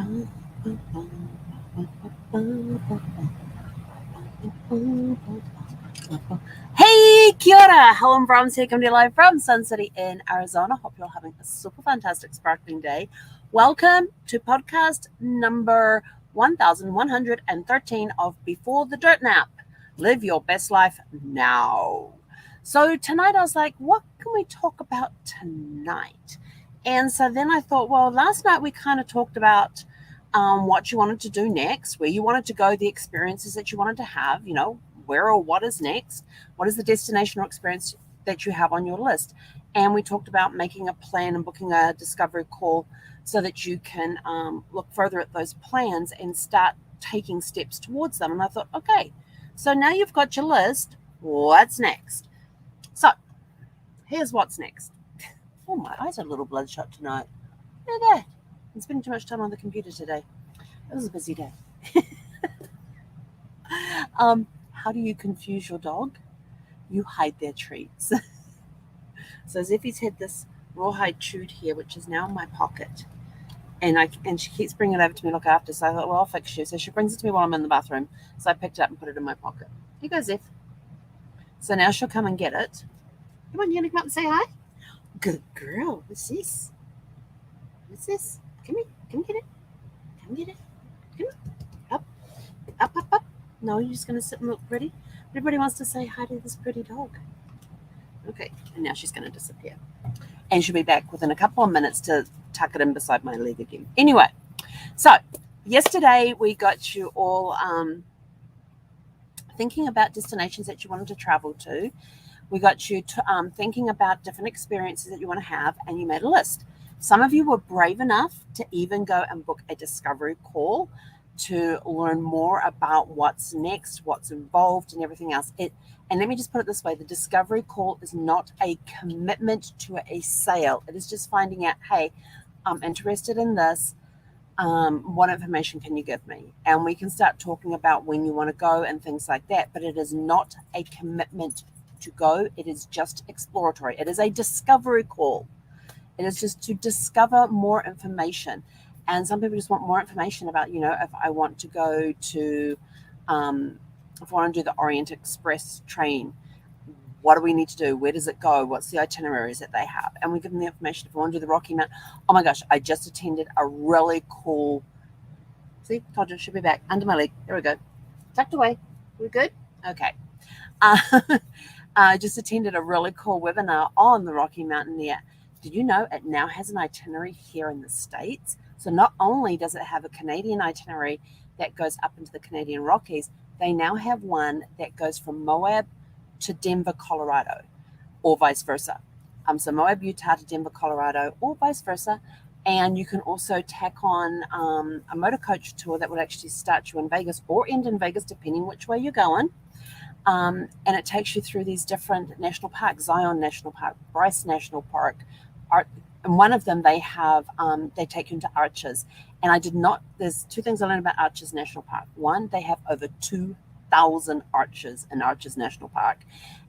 Hey, kia ora! Helen Brahms here, coming to you live from Sun City in Arizona. Hope you're having a super fantastic, sparkling day. Welcome to podcast number 1113 of Before the Dirt Nap. Live your best life now. So tonight I was like, what can we talk about tonight? And so then I thought, well, last night we kind of talked about what you wanted to do next, where you wanted to go, the experiences that you wanted to have, where or what is next, what is the destination or experience that you have on your list. And we talked about making a plan and booking a discovery call so that you can look further at those plans and start taking steps towards them. And I thought, okay, so now you've got your list, what's next? So here's what's next. Oh, my eyes are a little bloodshot tonight. Look at that. I'm spending too much time on the computer today. It was a busy day. How do you confuse your dog? You hide their treats. So Zeffy's had this rawhide chewed here, which is now in my pocket. And she keeps bringing it over to me to look after. So I thought, well, I'll fix you. So she brings it to me while I'm in the bathroom. So I picked it up and put it in my pocket. Here you go, Zeph. So now she'll come and get it. Come on, you want to come up and say hi? Good girl. What's this? What's this? Come here. Come get it. Come get it. Come on. Up. Up, up, up. No, you're just going to sit and look pretty? Everybody wants to say hi to this pretty dog. Okay, and now she's going to disappear. And she'll be back within a couple of minutes to tuck it in beside my leg again. Anyway, so yesterday we got you all thinking about destinations that you wanted to travel to. We got you thinking about different experiences that you want to have, and you made a list. Some of you were brave enough to even go and book a discovery call to learn more about what's next, what's involved, and everything else. And let me just put it this way, the discovery call is not a commitment to a sale. It is just finding out, hey, I'm interested in this. What information can you give me? And we can start talking about when you want to go and things like that. But it is not a commitment to go. It is just exploratory. It is a discovery call. It is just to discover more information. And some people just want more information about, if I want to go to, if I want to do the Orient Express train, what do we need to do? Where does it go? What's the itineraries that they have? And we give them the information. If I want to do the Rocky Mountain, oh my gosh, I just attended a really cool, see, told you, she'll be back, under my leg. There we go. Tucked away. We good? Okay. I just attended a really cool webinar on the Rocky Mountain there. Did you know it now has an itinerary here in the States? So not only does it have a Canadian itinerary that goes up into the Canadian Rockies, they now have one that goes from Moab to Denver, Colorado, or vice versa. So Moab, Utah to Denver, Colorado, or vice versa. And you can also tack on a motor coach tour that would actually start you in Vegas or end in Vegas, depending which way you're going. And it takes you through these different national parks, Zion National Park, Bryce National Park, and one of them they take you into Arches. And there's two things I learned about Arches National Park. One, they have over 2,000 arches in Arches National Park.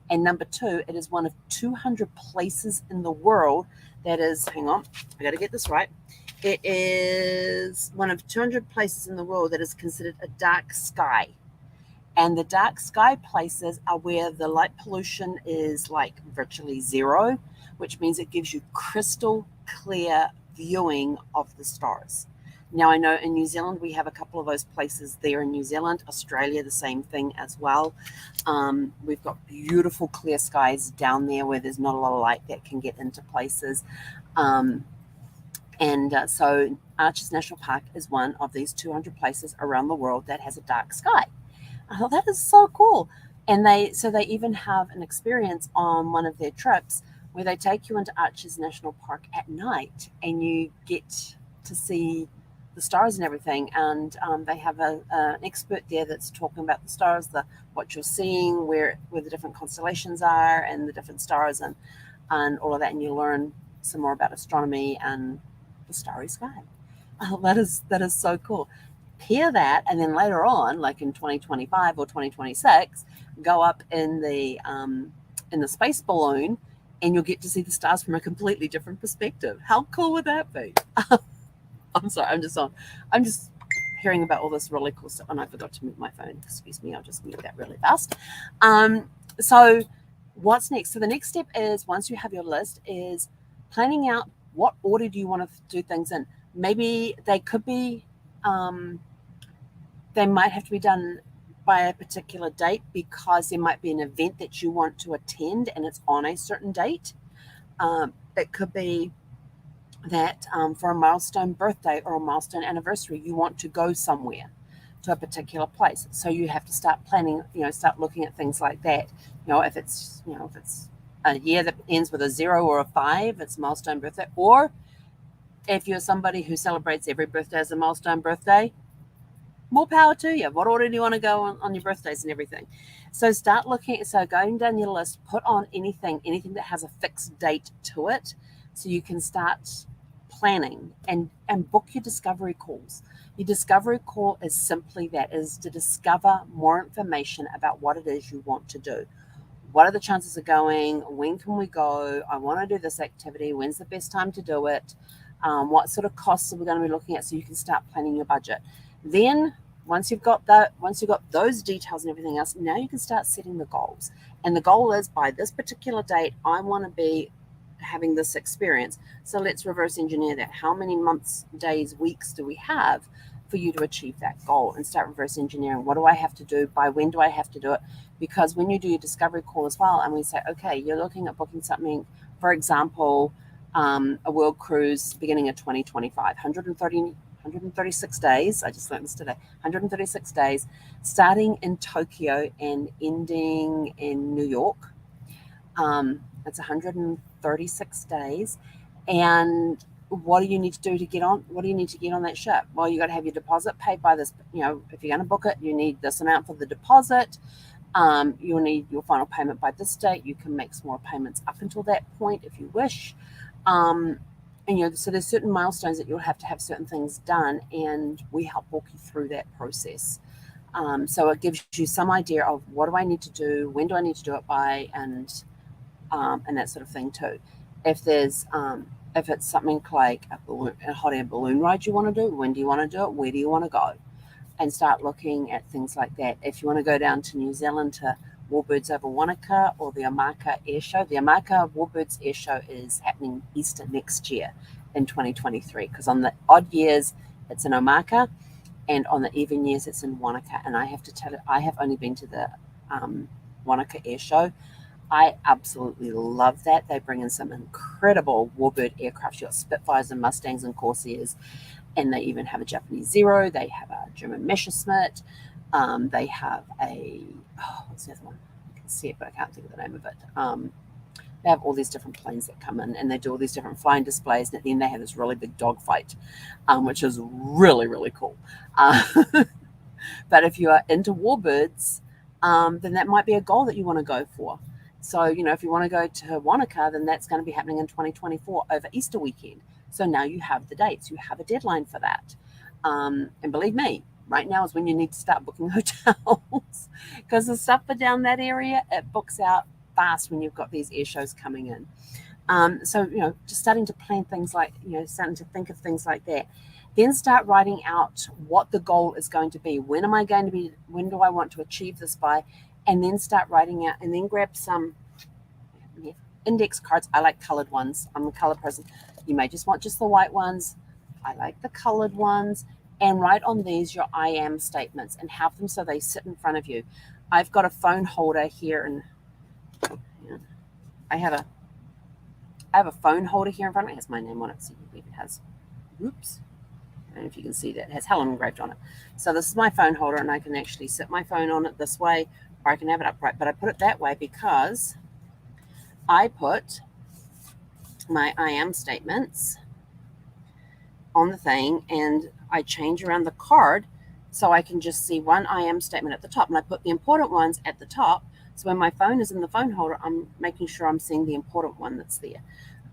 And number two, it is one of 200 places in the world that is, hang on, I got to get this right. It is one of 200 places in the world that is considered a dark sky. And the dark sky places are where the light pollution is like virtually zero, which means it gives you crystal clear viewing of the stars. Now, I know in New Zealand, we have a couple of those places there in New Zealand. Australia, the same thing as well. We've got beautiful clear skies down there where there's not a lot of light that can get into places. So Arches National Park is one of these 200 places around the world that has a dark sky. I thought that is so cool. And they even have an experience on one of their trips where they take you into Arches National Park at night and you get to see the stars and everything. And they have an expert there that's talking about the stars, what you're seeing, where the different constellations are and the different stars and all of that. And you learn some more about astronomy and the starry sky. Oh, that is so cool. Pair that, and then later on, like in 2025 or 2026, go up in the space balloon, and you'll get to see the stars from a completely different perspective. How cool would that be? I'm sorry, I'm just hearing about all this really cool stuff, and I forgot to mute my phone. Excuse me, I'll just mute that really fast. So what's next? So the next step is, once you have your list, is planning out what order do you want to do things in. Maybe they could be, they might have to be done by a particular date because there might be an event that you want to attend and it's on a certain date. It could be that for a milestone birthday or a milestone anniversary, you want to go somewhere to a particular place. So you have to start planning, start looking at things like that. If it's a year that ends with a 0 or a 5, it's a milestone birthday. Or if you're somebody who celebrates every birthday as a milestone birthday, more power to you. What order do you want to go on your birthdays and everything? So start looking. So going down your list, put on anything that has a fixed date to it, so you can start planning and book your discovery calls. Your discovery call is simply that, is to discover more information about what it is you want to do. What are the chances of going? When can we go? I want to do this activity. When's the best time to do it? What sort of costs are we going to be looking at, so you can start planning your budget. Then once you've got those details and everything else, now you can start setting the goals. And the goal is, by this particular date, I want to be having this experience. So let's reverse engineer that. How many months, days, weeks do we have for you to achieve that goal? And start reverse engineering. What do I have to do? By when do I have to do it? Because when you do your discovery call as well, and we say, okay, you're looking at booking something, for example, a world cruise beginning of 2025, 136 days. I just learned this today. 136 days, starting in Tokyo and ending in New York. It's 136 days. And what do you need to do to get on? What do you need to get on that ship? Well, you got to have your deposit paid by this. If you're going to book it, you need this amount for the deposit. You'll need your final payment by this date. You can make smaller payments up until that point if you wish. So there's certain milestones that you'll have to have certain things done, and we help walk you through that process. So it gives you some idea of what do I need to do, when do I need to do it by, and that sort of thing too. If it's something like a hot air balloon ride you want to do, when do you want to do it, where do you want to go, and start looking at things like that. If you want to go down to New Zealand to Warbirds over Wanaka or the Omaka Air Show. The Omaka Warbirds Air Show is happening Easter next year in 2023, because on the odd years it's in Omaka, and on the even years it's in Wanaka. And I have to tell you, I have only been to the Wanaka Air Show. I absolutely love that. They bring in some incredible Warbird aircraft. You've got Spitfires and Mustangs and Corsairs, and they even have a Japanese Zero. They have a German Messerschmitt. They have what's the other one? I can see it, but I can't think of the name of it. They have all these different planes that come in, and they do all these different flying displays. And at the end, they have this really big dogfight, which is really, really cool. But if you are into warbirds, then that might be a goal that you want to go for. So, if you want to go to Wanaka, then that's going to be happening in 2024 over Easter weekend. So now you have the dates. You have a deadline for that. And believe me, right now is when you need to start booking hotels, because the stuff for down that area, it books out fast when you've got these air shows coming in. So, just starting to plan things like, starting to think of things like that. Then start writing out what the goal is going to be. When do I want to achieve this by? And then start writing out, and then grab some index cards. I like colored ones. I'm a color person. You may just want just the white ones. I like the colored ones. And write on these your I am statements and have them so they sit in front of you. I've got a phone holder here, and I have a phone holder here in front of me. It has my name on it. So it has, oops. I don't know if you can see that. It has Helen engraved on it. So this is my phone holder, and I can actually sit my phone on it this way, or I can have it upright. But I put it that way because I put my I am statements on the thing, and I change around the card so I can just see one I am statement at the top. And I put the important ones at the top. So when my phone is in the phone holder, I'm making sure I'm seeing the important one that's there.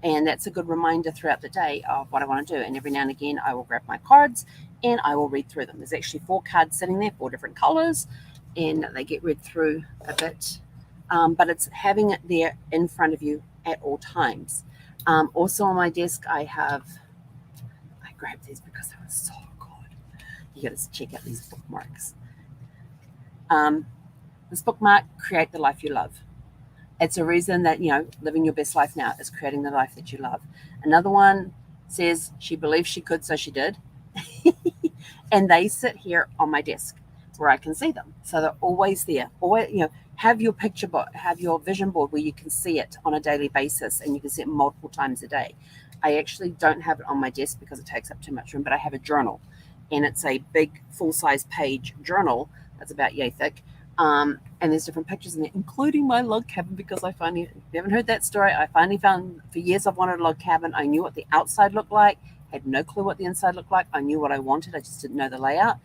And that's a good reminder throughout the day of what I want to do. And every now and again, I will grab my cards and I will read through them. There's actually 4 cards sitting there, 4 different colors, and they get read through a bit. But it's having it there in front of you at all times. Also on my desk, I grabbed these because they were so good. You got to check out these bookmarks. This bookmark, create the life you love. It's a reason that, living your best life now is creating the life that you love. Another one says she believed she could, so she did. And they sit here on my desk where I can see them. So they're always there. Always, have your picture book, have your vision board where you can see it on a daily basis and you can see it multiple times a day. I actually don't have it on my desk because it takes up too much room, but I have a journal. And it's a big full-size page journal that's about yay thick. And there's different pictures in there, including my log cabin, because I finally, if you haven't heard that story, I finally found, for years I've wanted a log cabin. I knew what the outside looked like, had no clue what the inside looked like. I knew what I wanted, I just didn't know the layout.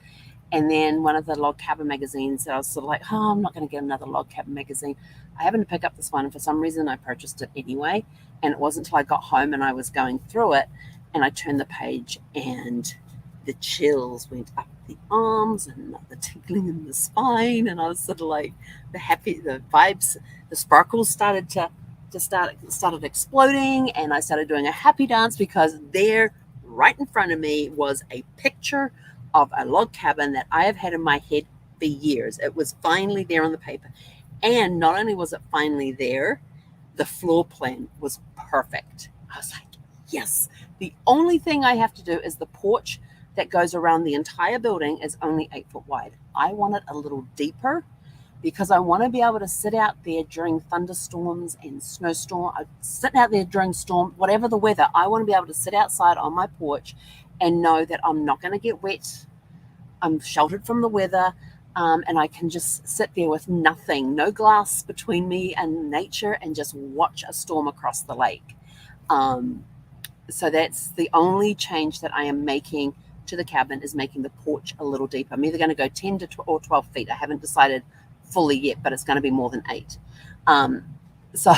And then one of the log cabin magazines, I was sort of like, I'm not going to get another log cabin magazine. I happened to pick up this one, and for some reason I purchased it anyway. And it wasn't until I got home and I was going through it, and I turned the page, and the chills went up the arms and the tingling in the spine, and I was sort of like, the vibes, the sparkles started exploding, and I started doing a happy dance because there, right in front of me, was a picture of a log cabin that I have had in my head for years. It was finally there on the paper, and not only was it finally there, the floor plan was perfect. I was like, yes. The only thing I have to do is the porch that goes around the entire building is only 8 foot wide. I want it a little deeper because I want to be able to sit out there during thunderstorms and snowstorm. Sitting out there during storm, whatever the weather, I want to be able to sit outside on my porch and know that I'm not going to get wet. I'm sheltered from the weather, and I can just sit there with nothing, no glass between me and nature, and just watch a storm across the lake. So that's the only change that I am making to the cabin, is making the porch a little deeper. I'm either going to go 10 or 12 feet. I haven't decided fully yet, but it's going to be more than 8. So,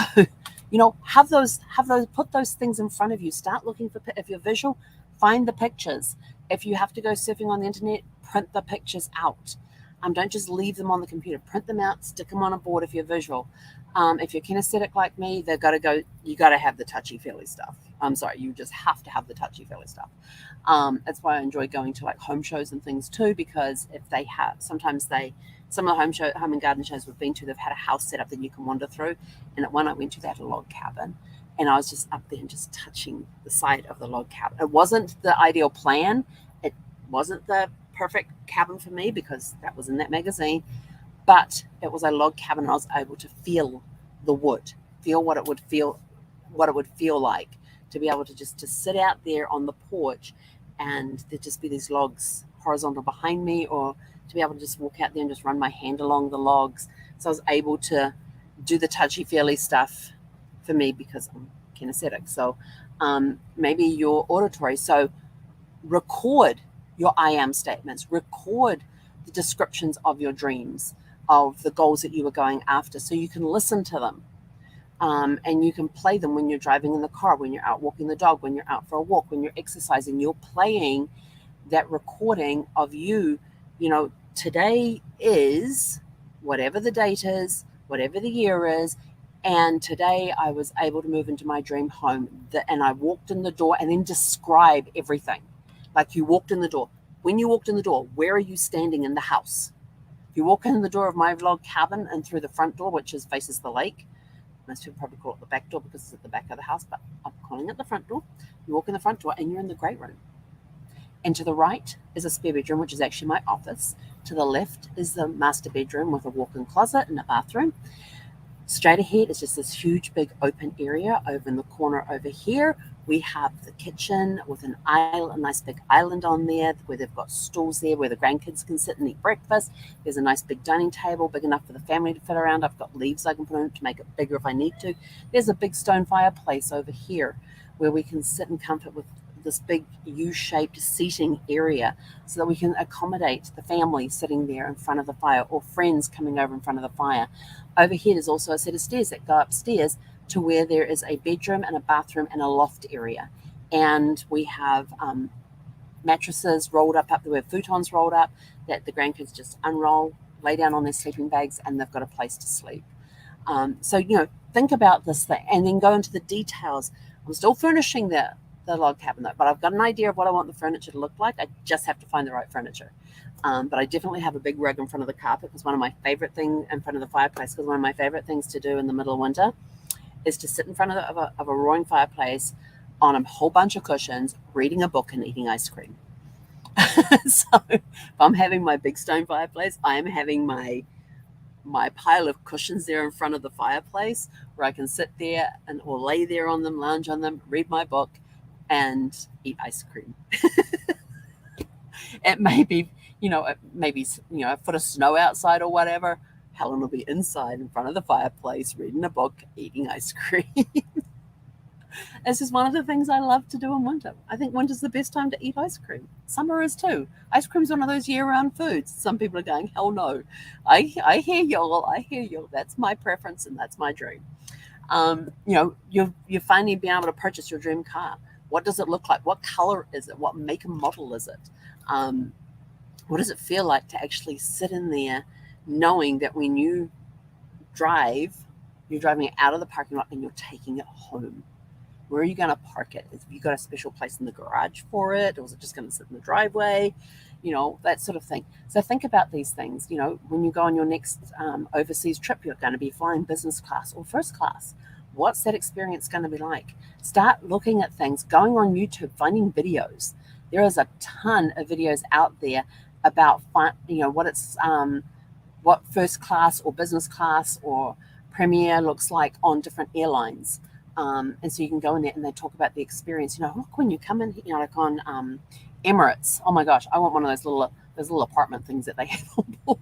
put those things in front of you. Start looking for, if you're visual, find the pictures. If you have to go surfing on the internet, print the pictures out. Don't just leave them on the computer. Print them out, stick them on a board if you're visual. If you're kinesthetic like me, you got to have the touchy-feely stuff. I'm sorry, you just have to have the touchy-feely stuff. That's why I enjoy going to like home shows and things too, because if they have, some of the home and garden shows we've been to, they've had a house set up that you can wander through. And at one I went to, they had a log cabin. And I was just up there and just touching the side of the log cabin. It wasn't the ideal plan. It wasn't the perfect cabin for me because that was in that magazine. But it was a log cabin, and I was able to feel the wood, feel what it would feel like to be able to just to sit out there on the porch, and there'd just be these logs horizontal behind me, or to be able to just walk out there and just run my hand along the logs. So I was able to do the touchy-feely stuff for me because I'm kinesthetic. So maybe you're auditory. So record your I am statements, record the descriptions of your dreams, of the goals that you were going after, so you can listen to them. And you can play them when you're driving in the car, when you're out walking the dog, when you're out for a walk, when you're exercising. You're playing that recording of you. Today is whatever the date is, whatever the year is, and today I was able to move into my dream home. And I walked in the door, and then describe everything. Like you walked in the door. When you walked in the door, where are you standing in the house? If you walk in the door of my log cabin and through the front door, which faces the lake, most people probably call it the back door because it's at the back of the house, but I'm calling it the front door. You walk in the front door and you're in the great room. And to the right is a spare bedroom, which is actually my office. To the left is the master bedroom with a walk-in closet and a bathroom. Straight ahead is just this huge, big open area. Over in the corner over here, we have the kitchen with a nice big island on there where they've got stools there where the grandkids can sit and eat breakfast. There's a nice big dining table, big enough for the family to fit around. I've got leaves I can put on to make it bigger if I need to. There's a big stone fireplace over here where we can sit in comfort with this big U-shaped seating area so that we can accommodate the family sitting there in front of the fire, or friends coming over in front of the fire. Over here there's also a set of stairs that go upstairs to where there is a bedroom and a bathroom and a loft area. And we have mattresses rolled up there, futons rolled up that the grandkids just unroll, lay down on their sleeping bags, and they've got a place to sleep. So think about this thing and then go into the details. I'm still furnishing the the log cabin though, but I've got an idea of what I want the furniture to look like. I just have to find the right furniture. But I definitely have a big rug in front of the carpet because one of my favorite things in front of the fireplace, because one of my favorite things to do in the middle of winter is to sit in front of a roaring fireplace on a whole bunch of cushions, reading a book and eating ice cream. So if I'm having my big stone fireplace, I am having my pile of cushions there in front of the fireplace where I can sit there or lay there on them, lounge on them, read my book, and eat ice cream. It may be, a foot of snow outside or whatever. Helen will be inside in front of the fireplace, reading a book, eating ice cream. It's just one of the things I love to do in winter. I think winter's the best time to eat ice cream. Summer is too. Ice cream's one of those year-round foods. Some people are going, hell no. I hear y'all. I hear you. That's my preference and that's my dream. You're finally being able to purchase your dream car. What does it look like? What color is it? What make and model is it? What does it feel like to actually sit in there knowing that when you drive, you're driving it out of the parking lot and you're taking it home? Where are you going to park it? Have you got a special place in the garage for it? Or is it just going to sit in the driveway? That sort of thing. So think about these things. When you go on your next overseas trip, you're going to be flying business class or first class. What's that experience going to be like? Start looking at things, going on YouTube, finding videos. There is a ton of videos out there about what first class or business class or premier looks like on different airlines. And so you can go in there and they talk about the experience. Look, when you come in, like on Emirates. Oh my gosh, I want one of those little apartment things that they have on board,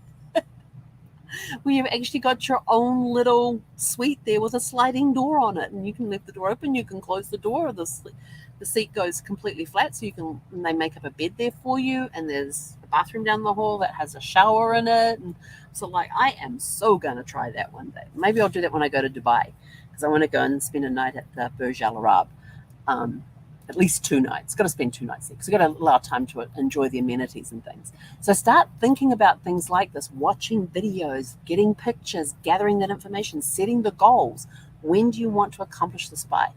where you've actually got your own little suite there with a sliding door on it, and you can leave the door open, you can close the door, the seat goes completely flat, so they make up a bed there for you, and there's a bathroom down the hall that has a shower in it. And so I am so going to try that one day. Maybe I'll do that when I go to Dubai, because I want to go and spend a night at the Burj Al Arab. At least 2 nights. Got to spend 2 nights there because we've got to allow time to enjoy the amenities and things. So start thinking about things like this, watching videos, getting pictures, gathering that information, setting the goals. When do you want to accomplish this by?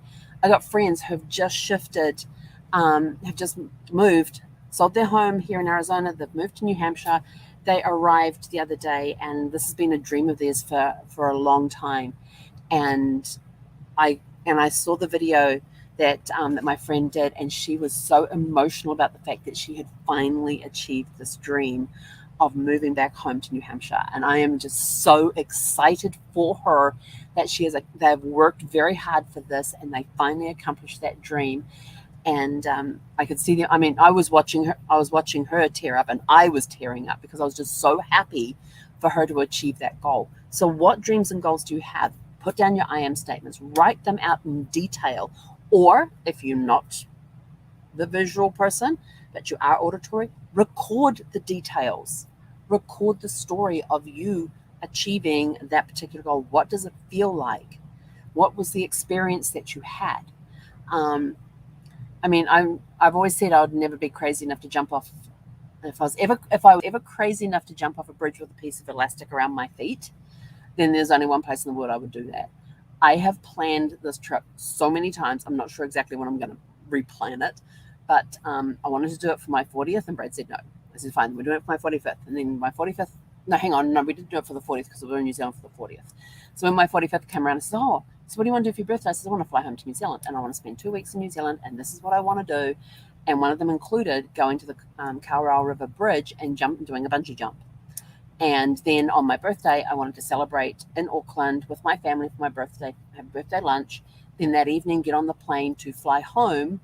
I got friends who've just shifted, have just moved, sold their home here in Arizona. They've moved to New Hampshire. They arrived the other day, and this has been a dream of theirs for a long time. And I saw the video that my friend did, and she was so emotional about the fact that she had finally achieved this dream of moving back home to New Hampshire. And I am just so excited for her that they've worked very hard for this, and they finally accomplished that dream. And I could see I was watching her tear up, and I was tearing up because I was just so happy for her to achieve that goal. So what dreams and goals do you have? Put down your I am statements, write them out in detail. Or if you're not the visual person, but you are auditory, record the details. Record the story of you achieving that particular goal. What does it feel like? What was the experience that you had? I've always said I would never be crazy enough to jump off. If I was ever crazy enough to jump off a bridge with a piece of elastic around my feet, then there's only one place in the world I would do that. I have planned this trip so many times. I'm not sure exactly when I'm going to replan it, but I wanted to do it for my 40th, and Brad said no. I said, fine, we're doing it for my 45th. And then my 45th, we didn't do it for the 40th because we were in New Zealand for the 40th. So when my 45th came around, I said, so what do you want to do for your birthday? I said, I want to fly home to New Zealand, and I want to spend 2 weeks in New Zealand, and this is what I want to do. And one of them included going to the Kawerau River Bridge and doing a bungee jump. And then on my birthday, I wanted to celebrate in Auckland with my family for my birthday, have a birthday lunch. Then that evening, get on the plane to fly home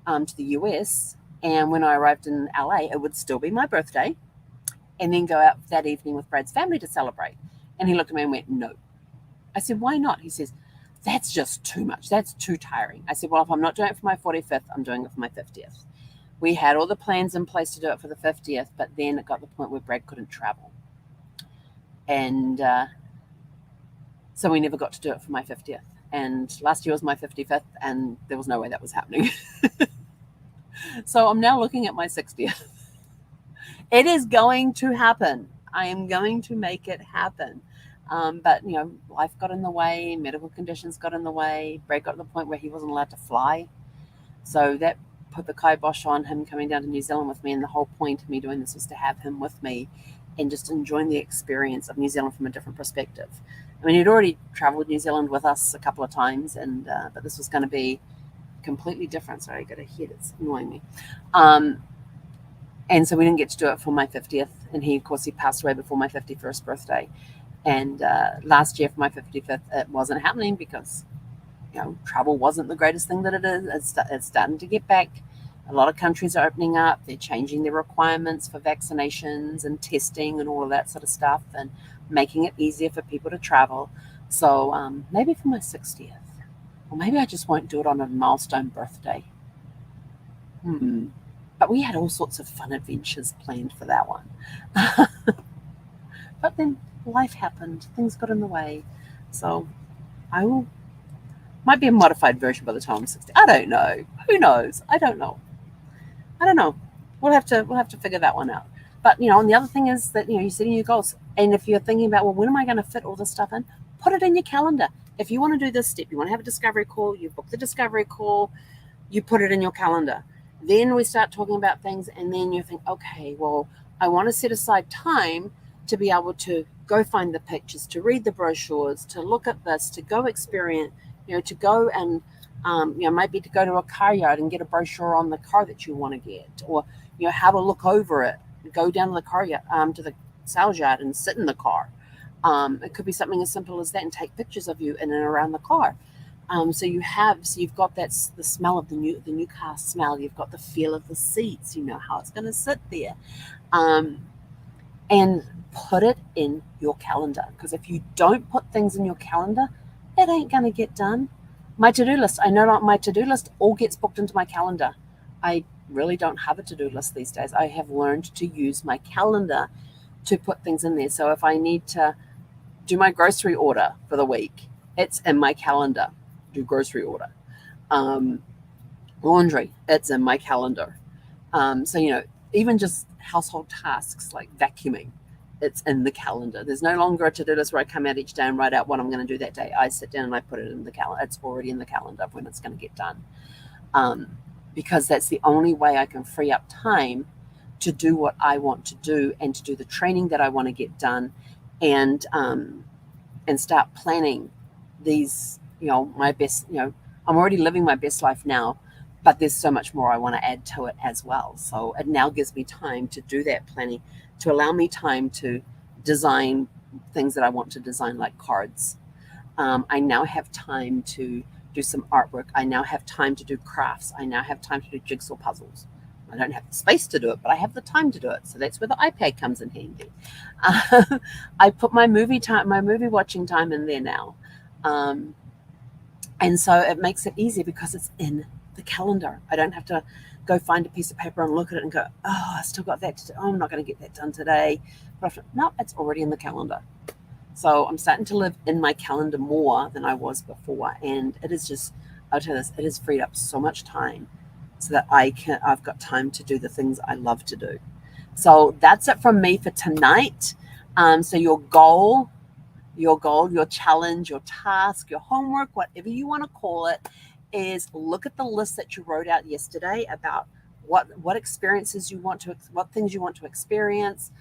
to the US. And when I arrived in LA, it would still be my birthday. And then go out that evening with Brad's family to celebrate. And he looked at me and went, no. I said, why not? He says, that's just too much. That's too tiring. I said, well, if I'm not doing it for my 45th, I'm doing it for my 50th. We had all the plans in place to do it for the 50th, but then it got to the point where Brad couldn't travel. And so we never got to do it for my 50th. And last year was my 55th, and there was no way that was happening. So I'm now looking at my 60th. It is going to happen. I am going to make it happen. But, life got in the way. Medical conditions got in the way. Brad got to the point where he wasn't allowed to fly. So that put the kibosh on him coming down to New Zealand with me, and the whole point of me doing this was to have him with me and just enjoying the experience of New Zealand from a different perspective. I mean, he'd already traveled New Zealand with us a couple of times, and but this was going to be completely different. Sorry, I got a head, it's annoying me. And so we didn't get to do it for my 50th, and he, of course, he passed away before my 51st birthday. And last year for my 55th, it wasn't happening because travel wasn't the greatest thing that it is. It's starting to get back. A lot of countries are opening up. They're changing their requirements for vaccinations and testing and all of that sort of stuff, and making it easier for people to travel. So maybe for my 60th, or maybe I just won't do it on a milestone birthday. But we had all sorts of fun adventures planned for that one. But then life happened. Things got in the way. So I will. Might be a modified version by the time I'm 60. I don't know. Who knows? I don't know. We'll have to figure that one out. But and the other thing is that you're setting your goals, and if you're thinking about, well, when am I going to fit all this stuff in? Put it in your calendar. If you want to do this step, you want to have a discovery call, you book the discovery call, you put it in your calendar. Then we start talking about things, and then you think, okay, well, I want to set aside time to be able to go find the pictures, to read the brochures, to look at this, to go experience, to go and maybe to go to a car yard and get a brochure on the car that you want to get, or have a look over it, go down to the car yard, to the sales yard and sit in the car. It could be something as simple as that, and take pictures of you in and around the car. So you've got the smell of the new car smell. You've got the feel of the seats. You know how it's going to sit there, and put it in your calendar. Because if you don't put things in your calendar, it ain't going to get done. My to-do list. I know my to-do list all gets booked into my calendar. I really don't have a to-do list these days. I have learned to use my calendar to put things in there. So if I need to do my grocery order for the week, it's in my calendar. Do grocery order. Laundry, it's in my calendar. So even just household tasks like vacuuming, it's in the calendar. There's no longer a to-do list where I come out each day and write out what I'm going to do that day. I sit down and I put it in the calendar. It's already in the calendar when it's going to get done, because that's the only way I can free up time to do what I want to do, and to do the training that I want to get done, and start planning these. My best. I'm already living my best life now, but there's so much more I want to add to it as well. So it now gives me time to do that planning, to allow me time to design things that I want to design, like cards. I now have time to do some artwork. I now have time to do crafts. I now have time to do jigsaw puzzles. I don't have the space to do it, but I have the time to do it. So that's where the iPad comes in handy. I put my movie watching time in there now. And so it makes it easier because it's in the calendar. I don't have to go find a piece of paper and look at it and go, oh, I still got that to do. Oh, I'm not going to get that done today. No, it's already in the calendar. So I'm starting to live in my calendar more than I was before. And it is just, I'll tell you this, it has freed up so much time so that I've got time to do the things I love to do. So that's it from me for tonight. So your goal, your challenge, your task, your homework, whatever you want to call it, is look at the list that you wrote out yesterday about what experiences you want to, what things you want to experience.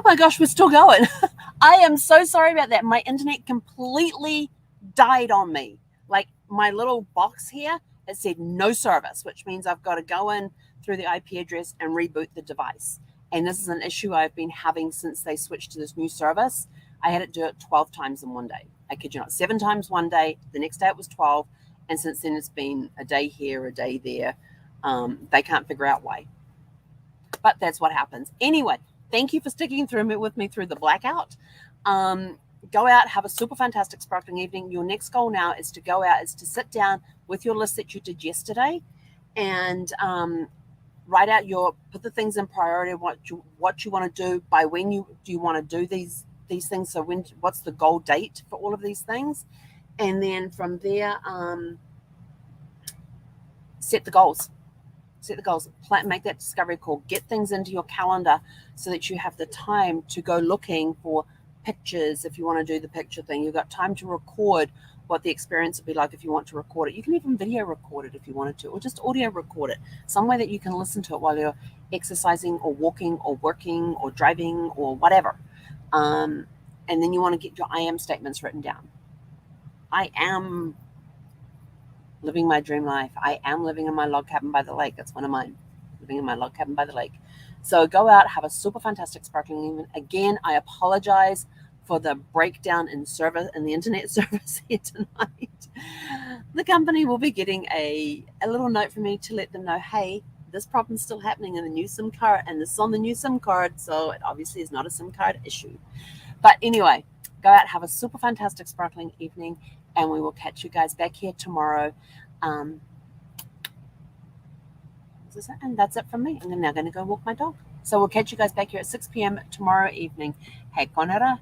Oh my gosh, we're still going. I am so sorry about that. My internet completely died on me. Like my little box here, it said no service, which means I've got to go in through the IP address and reboot the device. And this is an issue I've been having since they switched to this new service. I had it do it 12 times in one day. I kid you not, 7 times one day. The next day it was 12. And since then it's been a day here, a day there. They can't figure out why. But that's what happens. Anyway, thank you for sticking with me through the blackout. Go out, have a super fantastic sparkling evening. Your next goal now is to go out, is to sit down with your list that you did yesterday and write out put the things in priority, what you want to do, by when do you want to do these things. So what's the goal date for all of these things? And then from there, set the goals. Make that discovery call, get things into your calendar so that you have the time to go looking for pictures. If you want to do the picture thing, you've got time to record what the experience would be like if you want to record it. You can even video record it if you wanted to, or just audio record it, some way that you can listen to it while you're exercising or walking or working or driving or whatever. And then you want to get your I am statements written down. I am living my dream life. I am living in my log cabin by the lake. That's one of mine. Living in my log cabin by the lake. So go out, have a super fantastic sparkling evening. Again, I apologize for the breakdown in the internet service here tonight. The company will be getting a little note from me to let them know, hey, this problem's still happening in the new SIM card, and this is on the new SIM card, so it obviously is not a SIM card issue. But anyway, go out, have a super fantastic sparkling evening, and we will catch you guys back here tomorrow. And that's it from me. I'm now going to go walk my dog. So we'll catch you guys back here at 6 p.m. tomorrow evening. Hey, konera.